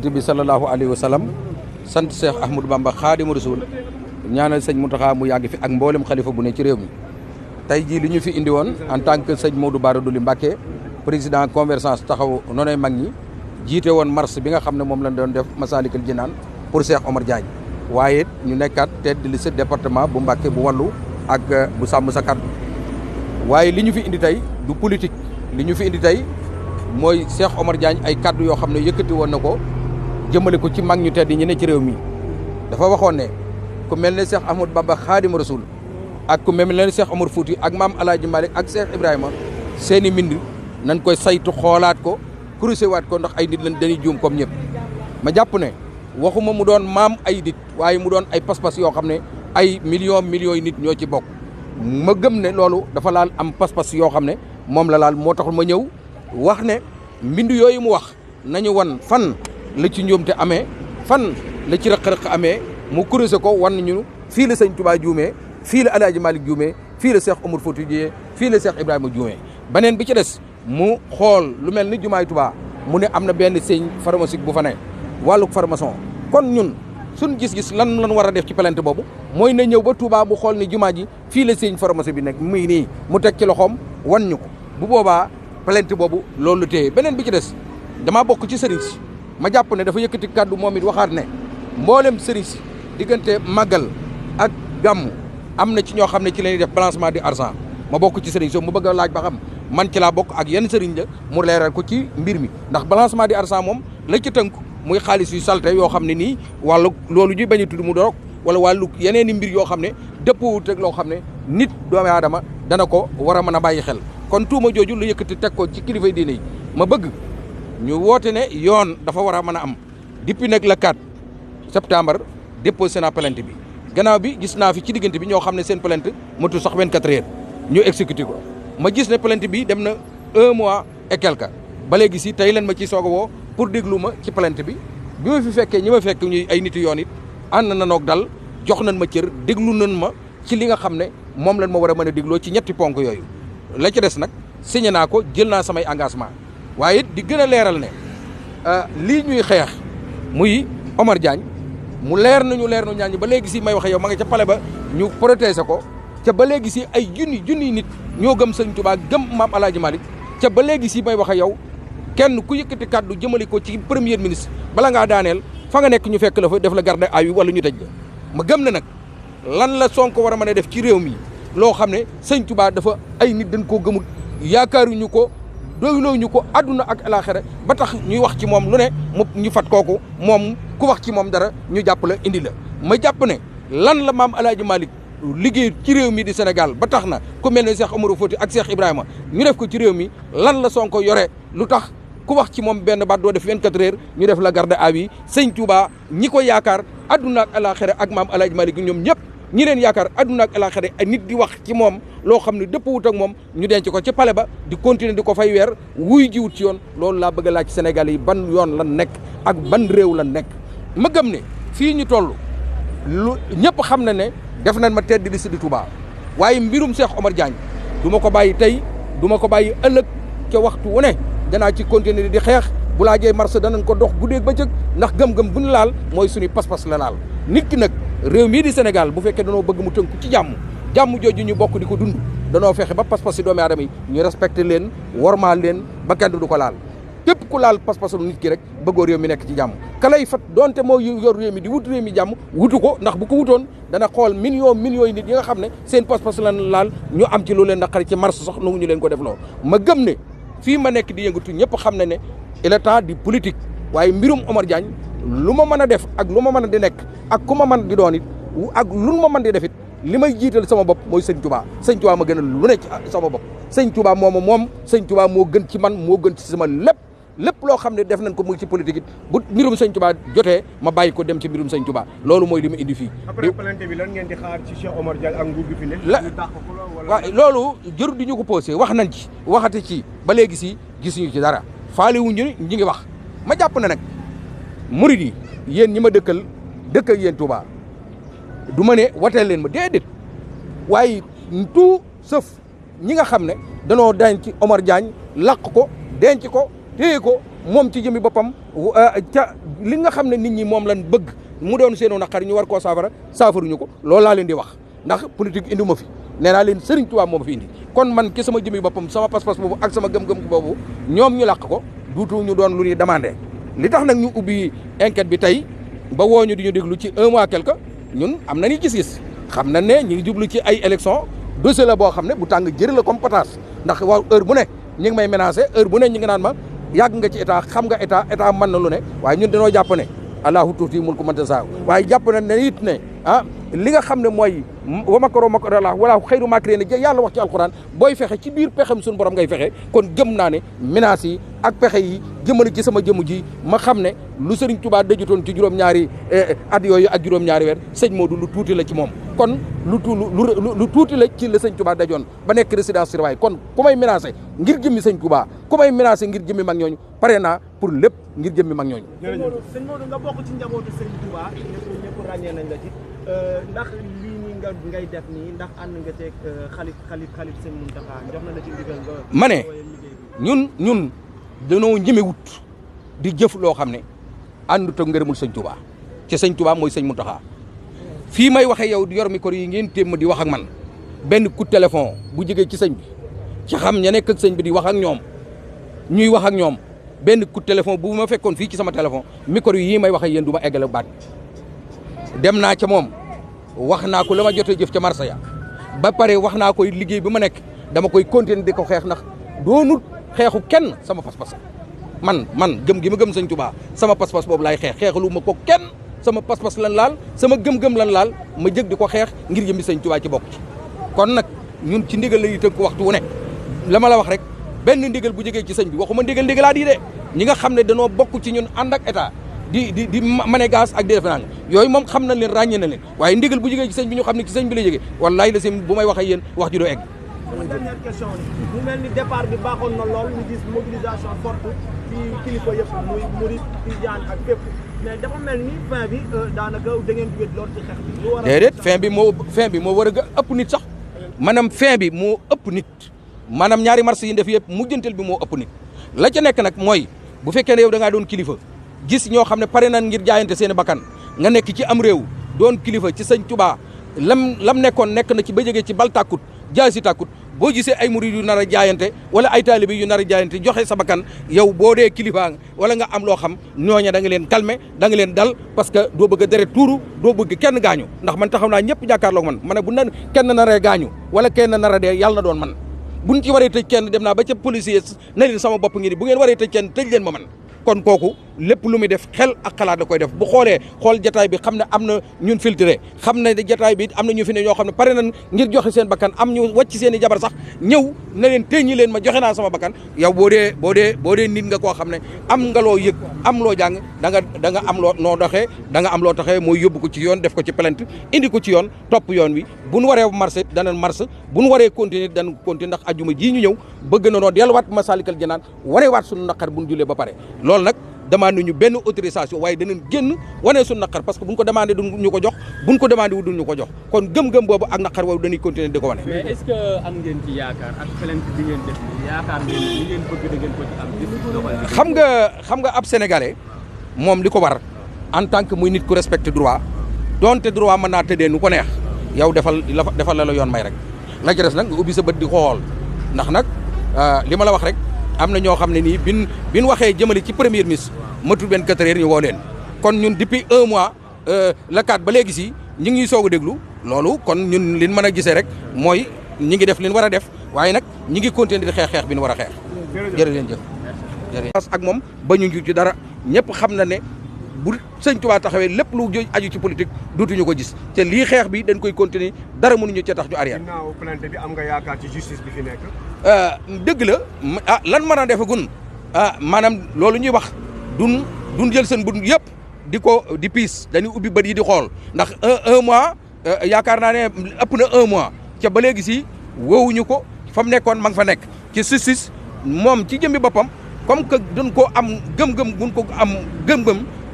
bi sallallahu alayhi wa sallam sant Cheikh Ahmadou Bamba Khadimu Rasul ñaanal sëñ Mountakha mu yàgg fi ak mboolem xalifa bu ne ci réew mi tey jii li ñu fi indi woon en tant que sëñ Modou Bara Dolly Mbacké président convergence taxaw noonay mag ñi jiite woon mars bi nga xam ne moom lañ doon def Massalikul Jinaan pour Cheikh Omar Diagne waaye ñu nekkaat tête de liste département bu Mbacké bu wàllu ak bu sàmm sa kàddu waaye li ñu fi indi tey du politique li ñu fi indi tey mooy Cheikh Omar Diagne ay kàddu yoo xam ne yëkkati woon na ko jëmale ko ci mag ñu tedd ñi ne ci réew mi dafa waxoon ne ku mel ne Cheikh Ahmadou Bamba Khadimu Rasul ak ku mel ne Cheikh Omar Fouti ak maam El Hadj Malick ak Cheikh Ibrahima seen i mbind nañ koy saytu xoolaat ko corrigé waat ko ndax ay nit lañ dañuy juum comme ñëpp. ma jàpp ne waxuma mu doon maam ay nit waaye mu doon ay pas-pas yoo xam ne ay millions yi nit ñoo ci bokk ma gëm ne loolu dafa laal am pas-pas yoo xam ne moom la laal moo taxul ma ñëw wax ne mbind yooyu mu wax nañu wan fan la ci njuumte amee fan la ci rëq-rëq amee mu corrigé ko wan ñu fii la sëñ Touba juumee fii la El Hadj Malick juumee fii la Cheikh Omar Fouti juumee fii la Cheikh Ibrahima juumee beneen bi ci des mu xool lu mel ni jumaay Touba mu ne am na benn sëñ pharmacique bu fa ne wàlluk pharmacien kon ñun suñ gis-gis lan war a def ci plainte boobu mooy na ñëw ba Touba bu xool ni jumaa ji fii la sëñ pharmacie bi nekk muy nii mu teg ci loxoom wan ñu ko bu boobaa plainte boobu loolu téye beneen bi ci des damaa bokk ci sëriñ si ma jàpp ne dafa yëkkati kàddu moom it waxaat ne mboolem sëriñ si diggante màggal ak gàmmu am na ci ñoo xam ne ci la ñuy def balancement di argent ma bokk ci sëriñ so mu bëgg a laaj ba xam man ci laa bokk ak yenn sëriñ la mu leeral ko ci mbir mi ndax balancement di argent moom la ci tënk muy xaalis yu salte yoo xam ne nii wàllu loolu ñuy bañ a tudd mu dorog wala wàllu yeneen i mbir yoo xam ne dëppwut ak loo xam ne nit doomu aadama dana ko war a mën a bàyyi xel kon tuuma jooju lu yëkkati teg ko ci kilifay diine yi ma bëgg ñu woote ne yoon dafa war a mën a am depuis nag le 4 septembre déposé naa plainte bi gannaaw bi gis naa fi ci diggante bi ñoo xam ne seen plainte matul sax 24 heures ñu exécuté ko ma gis ne plainte bi dem na 1 mois et quelque ba léegi si tey leen ma ci soog a woo pour déglu ma ci plainte bi bi ma fi fekkee ñi ma fekk ñuy ay nit yoon it ànd na noog dal jox nañ ma cër déglu nañ ma ci li nga xam ne moom lañ ma war a mën a dégloo ci ñetti ponk yooyu la ci des nag signé naa ko jël naa samay engagement waaye it di gën a leeral ne lii ñuy xeex muy Omar Diagne mu leer nañu ñaan ñi ba léegi si may waxe yow ma nga ca pale ba ñu protéger ko ca ba léegi si ay junni nit ñoo gëm sëñ Touba gëm maam El Hadj Malick ca ba léegi si may waxe yow kenn ku yëkkati kàddu jëmale ko ci premier ministre bala ngaa daaneel fa nga nekk ñu fekk la fa def la garde à vue wala ñu tëj la ma gëm ne nag lan la Sonko war a mën a def ci réew mi loo xam ne sëñ Touba dafa ay nit dañ koo gëmul yaakaaruñu ko doylooñu ko àdduna ak alaxira ba tax ñuy wax ci moom lu ne mu ñu fat kooku moom ku wax ci moom dara ñu jàpp la indi la ma jàpp ne lan la maam El Hadj Malick liggéey ci réew mi di Sénégal ba tax na ku mel ne Cheikh Omar Fouti ak Cheikh Ibrahima ñu def ko ci réew mi lan la Sonko yore lu tax ku wax ci moom benn baat doo def 24 heures ñu def la garde à vue sëñ Touba ñi ko yaakaar àdduna ak alaxira ak maam El Hadj Malick ñoom ñëpp ñi leen yaakaar àdduna ak alaxira ay nit di wax ci moom loo xam ne dëpp wut ak moom ñu denc ko ci pale ba di continuer di ko fay weer wuy jiwut ci yoon loolu laa bëgg a laaj Sénégal yi ban yoon lan nekk ak ban réew lan nekk ma gëm ne fii ñu toll lu ñëpp xam na ne def nañ ma tête de liste di Touba waaye mbirum Cheikh Omar Diagne du ma ko bàyyi tey du ma ko bàyyi ëllëg ca waxtu wu ne danaa ci continuer di xeex bu laajee marché danañ ko dox guddeeg bëccëg ndax gëm-gëm bu ñu laal mooy suñu pas-pas la laal nit ki nag réew mii di Sénégal bu fekkee danoo bëgg mu tënku ci jàmm jooju ñu bokk di ko dund danoo fexe ba pas-pas si doomi aadama yi ñu respecté leen wormaal leen ba kenn du ko laal képp ku laal pas-pasu nit ki rek bëggoo réew mi nekk ci jàmm ka lay fat donte moo yor réew mi di wut réew mi jàmm wutu ko ndax bu ko wutoon dana xool millions yi nit yi nga xam ne seen pas-pas lan laal ñu am ci lu leen naqari ci marche sax nangu ñu leen ko def loo ma gëm ne fii ma nekk di yëngatu ñëpp xam ne il est temps di politique waaye mbirum Omar Diagne lu ma mën a def ak lu ma mën a di nekk ak ku ma mën di doon it ak lu ma mën di def it li may jiital sama bopp mooy sëñ Touba ma gënal lu ne ci sama bopp sëñ Touba moom sëñ Touba moo gën ci man moo gën ci sama lépp loo xam ne def nañ ko muy ci politique it bu mbirum sëñ Touba jotee ma bàyyi ko dem ci mbirum sëñ Touba loolu mooy li ma indi fii. après plainte bi lan ngeen di xaar ci Cheikh Omar Diagne ak nguur gi fi ne. waaw loolu jërut di ñu ko posé wax nañ ci waxati ci ba léegi si gisuñu ci dara faaliwuñu ñi ngi wax ma jàpp na nag murid yi yéen ñi ma dëkk ak yéen Touba du ma ne wateel leen ma déedéet waaye tout sauf ñi nga xam ne danoo denc Omar Diagne làq ko denc ko téye ko moom ci jëmi boppam ca li nga xam ne nit ñi moom lañ bëgg mu doon seenu naqar ñu war koo saafaruñu ko loolu laa leen di wax ndax politique indi ma fi nee naa leen Serigne Touba moo ma fi indi kon man ki sama jëmi boppam sama pas-pas boobu ak sama gëm-gëm boobu ñoom ñu làq ko duutu ñu doon lu ñuy demandé li tax nag ñu ubbi enquête bi tey ba woo ñu di ñu déglu ci 1 mois quelque ñun am na ni gis-gis xam na ne ñu ngi jublu ci ay élection dossier la boo xam ne bu tàng jëri la comme pataas ndax waaw heure bu ne ñu ngi may menacé heure bu ne ñu ngi naan ma yàgg nga ci état xam nga état mën na lu ne waaye ñun dañoo jàpp ne allahu tuuti mun ko mënta saa waaye jàpp na ne it ne li nga xam ne mooy wa makaro makarallah wala xayru makirin yàlla wax ci alquran booy fexe ci biir pexem suñu borom ngay fexe kon gëm naa ne menaces yi ak pexe yi jëmale ci sama jëmu ji ma xam ne lu Serigne Touba dajutoon ci juróom-ñaari at yooyu ak juróom-ñaari weer sëñ Modou lu tuuti la ci moom kon lu tuuti la ci la sëñ Touba dajoon ba nekk résidence surveillée kon ku may menacé ngir jëmmi sëñ Touba ku may menacé ngir jëmmi mag ñooñu pare naa pour lépp ngir jëmmi mag ñooñu. sëñ Modou nga bokk ci njabootu Serigne Touba ñëpp ràññee nañ la ci ndax lii nii ngay def nii ndax ànd nga ceeg xalif sëñ Mountakha jox na la ci ndigal nga. ma ne ñun dañoo ñemewut di jëf loo xam ne àndut ak ngërëmul sëñ Touba ci sëñ Touba mooy sëñ Mountakha fii may waxee yow di yor micro yi ngeen téem di wax ak man benn coup de téléphone bu jógee ci sëñ bi ci xam ña nekk ak sëñ bi di wax ak ñoom ñuy wax ak ñoom benn coup de téléphone bu ma fekkoon fii ci sama téléphone micro yi may wax ak yéen du ma eggale baat dem naa ca moom wax naa ko la ma jotee jëf ca marché ya ba pare wax naa koy liggéey bi ma nekk dama koy continuer di ko xeex ndax doonut xeexu kenn sama pas-pas man gëm gi ma gëm sëñ Touba sama pas-pas boobu laay xeexalu ma ko kenn sama pas-pas lan laal sama gëm-gëm lan laal ma jëg di ko xeex ngir jëmmi sëñ Touba ci bokk ci kon nag ñun ci ndigal la ñuy tënk waxtu wu ne la ma la wax rek benn ndigal bu jógee ci sëñ bi waxuma ndigalaat yi de ñi nga xam ne danoo bokk ci ñun ànd ak état di mané gaz ak di def naan yooyu moom xam na leen ràññee na leen waaye ndigal bu jógee ci sëñ bi ñu xam ne ci sëñ bi la jógee wallaay la sim bu may wax ak yéen wax ji doo egg. sama dernière question mu mel ni départ bi baaxoon na lool ñu gis mobilisation forte ci kilifa yëpp muy murid tijaan ak fépp mais dafa mel ni fin bi daanaka da ngeen wét lool ci xeex bi. déedéet fin bi moo war a ëpp nit sax maanaam fin bi moo ëpp nit maanaam ñaari marché yi def yëpp mujjantel bi moo ëpp nit la ca nekk nag mooy bu fekkee ne yow da ngaa doon kilifa gis ñoo xam ne pare nan ngir jaayante seen bakkan nga nekk ci am réew doon kilifa ci sëñ Touba lam nekkoon nekk na ci ba jógee ci bal tàkkut jaay si tàkkut boo gisee ay murid yu nar a jaayante wala ay taalibe yu nar a jaayante joxe sa bakkan yow boo dee kilifa wala nga am loo xam ñooña da nga leen calmer da nga leen dal parce que doo bëgg a deret tuuru doo bëgg kenn gaañu ndax man taxaw naa ñëpp jàkkaarloog man ma ne bu nan kenn naree gaañu wala kenn nar a dee yàlla na doon man buñ ci waree tëj kenn dem naa ba ca policier na leen sama bopp ngi ni bu ngeen waree tëj kenn tëj leen ma man kon kooku lépp lu muy def xel ak xalaat da koy def bu xool jataay bi xam ne am na ñun filtré xam ne jataay bi am na ñu fi ne ñoo xam ne pare nañ ngir joxe seen bakkan am ñu wàcc seen i jabar sax ñëw na leen teññi leen ma joxe naa sama bakkan yow boo dee nit nga koo xam ne am nga loo yëg am loo jàng da nga am loo noo doxee da nga am loo taxee mooy yóbbu ko ci yoon def ko ci plainte indi ko ci yoon topp yoon wi bu nu waree marché danañ marché bu nu waree continuer danañ continuer ndax ajuma ji ñu ñëw bëgg na noo delluwaat Masaalikal Jinaan wanewaat suñu naqar bu ñu jullee ba pare loolu nag demandé ñu benn autorisation waaye danañ génn wane suñu naqar parce que buñ ko demandé duñ ñu ko jox buñ ko demandé wu duñ ñu ko jox kon gëm-gëm boobu ak naqar woowu dañuy continuer di ko wane. mais est-ce que am ngeen ci yaakaar ak plainte bi ngeen def yaakaar ngeen li ngeen bëgg da ngeen ko ci am. xam nga ab sénégalais moom li ko war en tant que muy nit ku respecté droit donte droit mën naa tëddee nu ko neex yow defal la yoon may rek la ci des nag nga ubbi sa bët di xool ndax nag li ma la wax rek. am na ñoo xam ne nii bin waxee jëmale ci premier ministre matul benn 4 heures ñu woo leen kon ñun depuis 1 mois la 4 ba léegi si ñu ngi soog a déglu loolu kon ñun liñ mën a gisee rek mooy ñi ngi def liñ war a def waaye nag ñi ngi continuer di xeex bi ñu war a xeex. jërë leen jëf jërëjëf ak moom ba ñu ci dara ñëpp xam na ne bu sëñ Touba taxawee lépp lu aju ci politique dootuñu ko gis te lii xeex bi dañ koy continuer dara mënuñu cee tax ñu arrière. ginnaaw plainte bi am nga yaakaar ci justice bi fi nekk. dëgg la lan mën a defagun maanaam loolu ñuy wax duñ jël seen bët yëpp di piis dañuy ubbi bët yi di xool ndax un mois yaakaar naa ne ëpp na 1 mois ca ba léegi si woowuñu ko fa mu nekkoon ma nga fa nekk ci justice moom ci jëmmi boppam comme que dañ koo am gëm-gëm buñ ko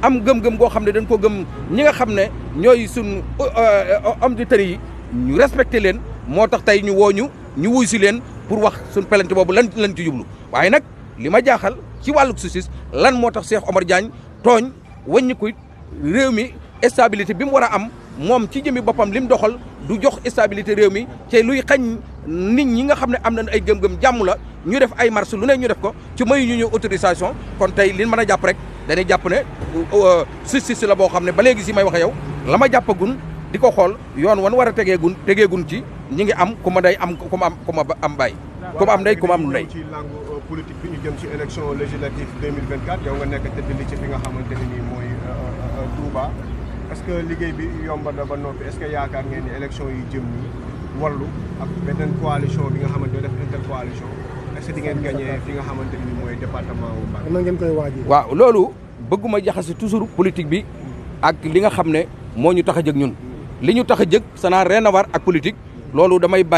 am gëm-gëm goo xam ne dañ ko gëm ñi nga xam ne ñooy suñ homme de terrain yi ñu respecté leen moo tax tey ñu woo ñu wuy si leen pour wax suñ plainte boobu lan ci jublu waaye nag li ma jaaxal ci wàllu justice lan moo tax Cheikh Omar Diagne tooñ wàññiku réew mi stabilité bi mu war a am moom ci jëmi boppam li mu doxal du jox stabilité réew mi te luy xañ nit ñi nga xam ne am nañ ay gëm-gëm jàmm la ñu def ay marche lu ne ñu def ko ci mayu ñu autorisation kon tey li mën a jàpp rek dañuy jàpp ne justice la boo xam ne ba léegi si may waxe yow la ma jàppagun di ko xool yoon wan war a tegeegun ci ñi ngi am ku ma day am ku ma am bàyyi ku ma am ndey ku ma am ndey ci langue politique bi ñu jëm ci élection législative 2024 yow nga nekk tëdd li ci fi nga xamante ne nii mooy Touba est-ce que liggéey bi yomb na ba noppi est-ce que yaakaar ngeen ni élection yi jëm nii wallu ak beneen coalition bi nga xamante ne def intercoalition est-ce que di ngeen gagné fi nga xamante ne nii mooy département wu Mbacké. na ngeen koy waajee. waaw loolu bëgguma jaxase toujours politique bi ak li nga xam ne moo ñu tax a jëg ñun li ñu tax a jëg ça n'a rien à voir ak politique loolu damay bàyyi